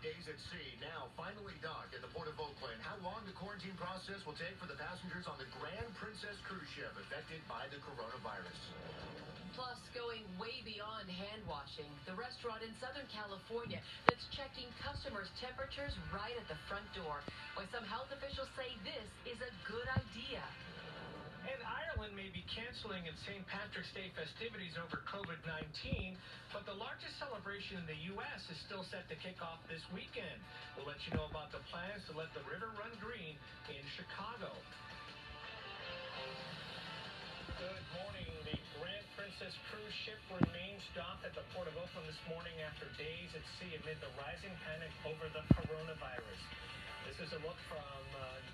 days at sea, now finally docked at the port of Oakland. How long the quarantine process will take for the passengers on the Grand Princess cruise ship affected by the coronavirus. Plus, going way beyond hand washing, the restaurant in Southern California that's checking customers' temperatures right at the front door. Why some health officials say this is a good idea. And Ireland may be canceling its St. Patrick's Day festivities over COVID-19, but the largest celebration in the U.S. is still set to kick off this weekend. We'll let you know about the plans to let the river run green in Chicago. Good morning. The Grand Princess cruise ship remains docked at the port of Oakland this morning after days at sea amid the rising panic over the coronavirus. This is a look from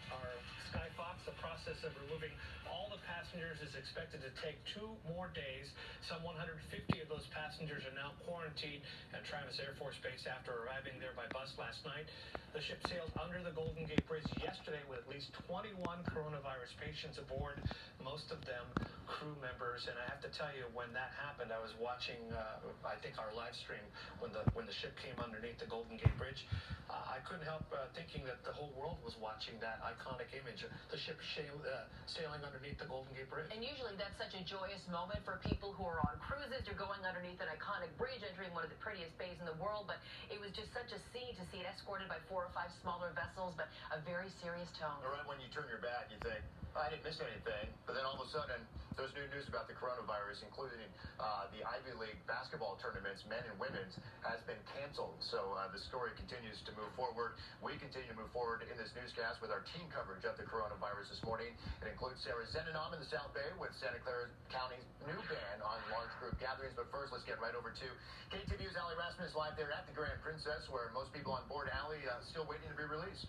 our Sky Fox. The process of removing all the passengers is expected to take 2 more days. Some 150 of those passengers are now quarantined at Travis Air Force Base after arriving there by bus last night. The ship sailed under the Golden Gate Bridge yesterday with at least 21 coronavirus patients aboard, most of them crew members. And I have to tell you, when that happened, I was watching, I think, our live stream when the ship came underneath the Golden Gate Bridge. I couldn't help thinking that the whole world was watching that iconic image, the ship sailing underneath the Golden Gate Bridge. And usually that's such a joyous moment for people who are on cruises. You're going underneath an iconic bridge, entering one of the prettiest bays in the world. But it was just such a scene to see it escorted by 4 or 5 smaller vessels, but a very serious tone. Right when you turn your back, you think, I didn't miss anything. But then all of a sudden, there's new news about the coronavirus, including the Ivy League basketball tournaments, men and women's, has been canceled. So the story continues to move forward. We continue to move forward in this newscast with our team coverage of the coronavirus this morning. It includes Sarah Zenenam in the South Bay with Santa Clara County's new ban on large group gatherings. But first, let's get right over to KTVU's Allie Rasmus live there at the Grand Princess, where most people on board, Allie, still waiting to be released.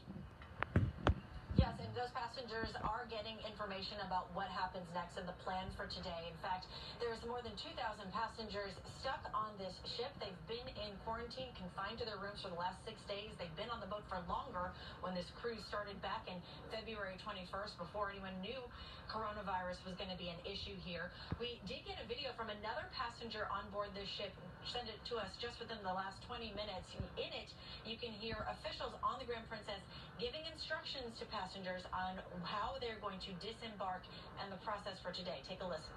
Yes, and those passengers are getting information about what happens next and the plans for today. In fact, there's more than 2,000 passengers stuck on this ship. They've been in quarantine, confined to their rooms for the last 6 days. They've been on the boat for longer when this cruise started back in February 21st, before anyone knew coronavirus was going to be an issue here. We did get a video from another passenger on board this ship, sent it to us just within the last 20 minutes. In it, you can hear officials on the Grand Princess giving instructions to passengers on how they're going to disembark and the process for today. Take a listen.